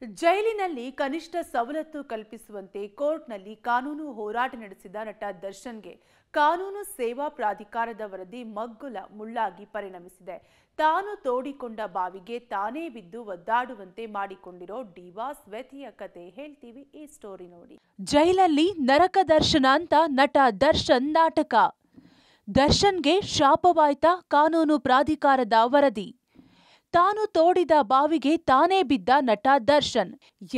ಜೈಲಿನಲ್ಲಿ ಕನಿಷ್ಠ ಸವಲತ್ತು ಕಲ್ಪಿಸುವಂತೆ ಕೋರ್ಟ್ನಲ್ಲಿ ಕಾನೂನು ಹೋರಾಟ ನಡೆಸಿದ ನಟ ದರ್ಶನ್ಗೆ ಕಾನೂನು ಸೇವಾ ಪ್ರಾಧಿಕಾರದ ವರದಿ ಮಗ್ಗುಲ ಮುಳ್ಳಾಗಿ ಪರಿಣಮಿಸಿದೆ. ತಾನು ತೋಡಿಕೊಂಡ ಬಾವಿಗೆ ತಾನೇ ಬಿದ್ದು ಒದ್ದಾಡುವಂತೆ ಮಾಡಿಕೊಂಡಿರೋ ಡಿವಾಸ್ ವ್ಯಥೆಯ ಕತೆ ಹೇಳ್ತೀವಿ ಈ ಸ್ಟೋರಿ ನೋಡಿ. ಜೈಲಲ್ಲಿ ನರಕ ದರ್ಶನ ಅಂತ ನಟ ದರ್ಶನ್ ನಾಟಕ. ದರ್ಶನ್ಗೆ ಶಾಪವಾಯ್ತಾ ಕಾನೂನು ಪ್ರಾಧಿಕಾರದ ವರದಿ. ತಾನು ತೋಡಿದ ಬಾವಿಗೆ ತಾನೇ ಬಿದ್ದ ನಟ ದರ್ಶನ್.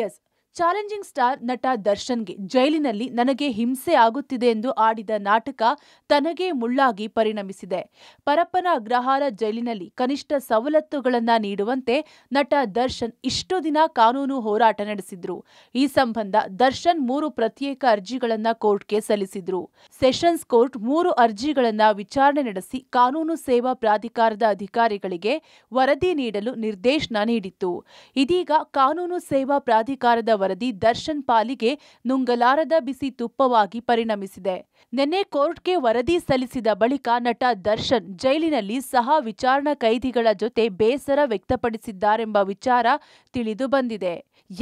ಎಸ್, ಚಾಲೆಂಜಿಂಗ್ ಸ್ಟಾರ್ ನಟ ದರ್ಶನ್ಗೆ ಜೈಲಿನಲ್ಲಿ ನನಗೆ ಹಿಂಸೆ ಆಗುತ್ತಿದೆ ಎಂದು ಆಡಿದ ನಾಟಕ ತನಗೆ ಮುಳ್ಳಾಗಿ ಪರಿಣಮಿಸಿದೆ. ಪರಪ್ಪನ ಅಗ್ರಹಾರ ಜೈಲಿನಲ್ಲಿ ಕನಿಷ್ಠ ಸವಲತ್ತುಗಳನ್ನು ನೀಡುವಂತೆ ನಟ ದರ್ಶನ್ ಇಷ್ಟು ದಿನ ಕಾನೂನು ಹೋರಾಟ ನಡೆಸಿದ್ರು. ಈ ಸಂಬಂಧ ದರ್ಶನ್ 3 ಪ್ರತ್ಯೇಕ ಅರ್ಜಿಗಳನ್ನು ಕೋರ್ಟ್ಗೆ ಸಲ್ಲಿಸಿದ್ರು. ಸೆಷನ್ಸ್ ಕೋರ್ಟ್ 3 ಅರ್ಜಿಗಳನ್ನು ವಿಚಾರಣೆ ನಡೆಸಿ ಕಾನೂನು ಸೇವಾ ಪ್ರಾಧಿಕಾರದ ಅಧಿಕಾರಿಗಳಿಗೆ ವರದಿ ನೀಡಲು ನಿರ್ದೇಶನ ನೀಡಿತ್ತು. ಇದೀಗ ಕಾನೂನು ಸೇವಾ ಪ್ರಾಧಿಕಾರದ ವರದಿ ದರ್ಶನ್ ಪಾಲಿಗೆ ನುಂಗಲಾರದ ಬಿಸಿ ತುಪ್ಪವಾಗಿ ಪರಿಣಮಿಸಿದೆ. ನಿನ್ನೆ ಕೋರ್ಟ್ಗೆ ವರದಿ ಸಲ್ಲಿಸಿದ ಬಳಿಕ ನಟ ದರ್ಶನ್ ಜೈಲಿನಲ್ಲಿ ಸಹ ವಿಚಾರಣಾ ಕೈದಿಗಳ ಜೊತೆ ಬೇಸರ ವ್ಯಕ್ತಪಡಿಸಿದ್ದಾರೆಂಬ ವಿಚಾರ ತಿಳಿದು ಬಂದಿದೆ.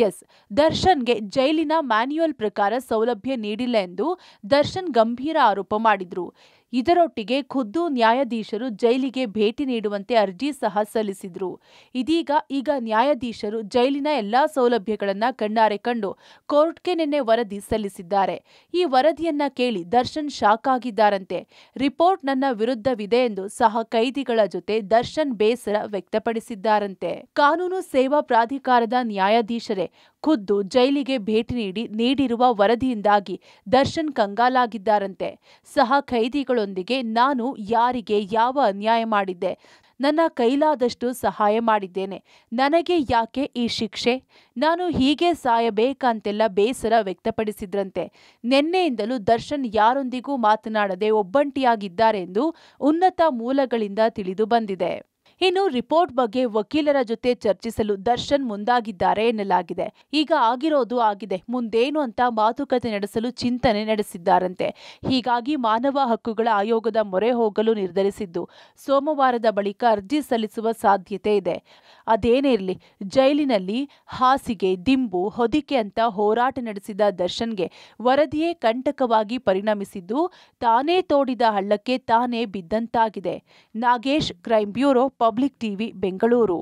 ಎಸ್, ದರ್ಶನ್ಗೆ ಜೈಲಿನ ಮ್ಯಾನ್ಯುಯಲ್ ಪ್ರಕಾರ ಸೌಲಭ್ಯ ನೀಡಿಲ್ಲ ಎಂದು ದರ್ಶನ್ ಗಂಭೀರ ಆರೋಪ ಮಾಡಿದ್ರು. ಇದರೊಟ್ಟಿಗೆ ಖುದ್ದು ನ್ಯಾಯಾಧೀಶರು ಜೈಲಿಗೆ ಭೇಟಿ ನೀಡುವಂತೆ ಅರ್ಜಿ ಸಹ ಸಲ್ಲಿಸಿದ್ರು. ಈಗ ನ್ಯಾಯಾಧೀಶರು ಜೈಲಿನ ಎಲ್ಲಾ ಸೌಲಭ್ಯಗಳನ್ನು ಕಣ್ಣಾರೆ ಕಂಡು ಕೋರ್ಟ್ಗೆ ನಿನ್ನೆ ವರದಿ ಸಲ್ಲಿಸಿದ್ದಾರೆ. ಈ ವರದಿಯನ್ನ ಕೇಳಿ ದರ್ಶನ್ ಶಾಕ್ ಆಗಿದ್ದಾರಂತೆ. ರಿಪೋರ್ಟ್ ನನ್ನ ವಿರುದ್ಧವಿದೆ ಎಂದು ಸಹ ಕೈದಿಗಳ ಜೊತೆ ದರ್ಶನ್ ಬೇಸರ ವ್ಯಕ್ತಪಡಿಸಿದ್ದಾರಂತೆ. ಕಾನೂನು ಸೇವಾ ಪ್ರಾಧಿಕಾರದ ನ್ಯಾಯಾಧೀಶರೇ ಖುದ್ದು ಜೈಲಿಗೆ ಭೇಟಿ ನೀಡಿರುವ ವರದಿಯಿಂದಾಗಿ ದರ್ಶನ್ ಕಂಗಾಲಾಗಿದ್ದಾರಂತೆ. ಸಹ ಕೈದಿಗಳೊಂದಿಗೆ ನಾನು ಯಾರಿಗೆ ಯಾವ ಅನ್ಯಾಯ ಮಾಡಿದ್ದೆ? ನನ್ನ ಕೈಲಾದಷ್ಟು ಸಹಾಯ ಮಾಡಿದ್ದೇನೆ. ನನಗೆ ಯಾಕೆ ಈ ಶಿಕ್ಷೆ? ನಾನು ಹೀಗೆ ಸಾಯಬೇಕಂತೆಲ್ಲ ಬೇಸರ ವ್ಯಕ್ತಪಡಿಸಿದ್ರಂತೆ. ನಿನ್ನೆಯಿಂದಲೂ ದರ್ಶನ್ ಯಾರೊಂದಿಗೂ ಮಾತನಾಡದೆ ಒಬ್ಬಂಟಿಯಾಗಿದ್ದಾರೆ ಎಂದು ಉನ್ನತ ಮೂಲಗಳಿಂದ ತಿಳಿದು ಬಂದಿದೆ. ಇನ್ನು ರಿಪೋರ್ಟ್ ಬಗ್ಗೆ ವಕೀಲರ ಜೊತೆ ಚರ್ಚಿಸಲು ದರ್ಶನ್ ಮುಂದಾಗಿದ್ದಾರೆ ಎನ್ನಲಾಗಿದೆ. ಈಗ ಆಗಿರೋದು ಆಗಿದೆ, ಮುಂದೇನು ಅಂತ ಮಾತುಕತೆ ನಡೆಸಲು ಚಿಂತನೆ ನಡೆಸಿದ್ದಾರಂತೆ. ಹೀಗಾಗಿ ಮಾನವ ಹಕ್ಕುಗಳ ಆಯೋಗದ ಮೊರೆ ಹೋಗಲು ನಿರ್ಧರಿಸಿದ್ದು ಸೋಮವಾರದ ಬಳಿಕ ಅರ್ಜಿ ಸಲ್ಲಿಸುವ ಸಾಧ್ಯತೆ ಇದೆ. ಅದೇನೇ ಇರಲಿ, ಜೈಲಿನಲ್ಲಿ ಹಾಸಿಗೆ, ದಿಂಬು, ಹೊದಿಕೆ ಅಂತ ಹೋರಾಟ ನಡೆಸಿದ ದರ್ಶನ್ಗೆ ವರದಿಯೇ ಕಂಟಕವಾಗಿ ಪರಿಣಮಿಸಿದ್ದು ತಾನೇ ತೋಡಿದ ಹಳ್ಳಕ್ಕೆ ತಾನೇ ಬಿದ್ದಂತಾಗಿದೆ. Nagesh, crime bureau, public TV, Bengaluru.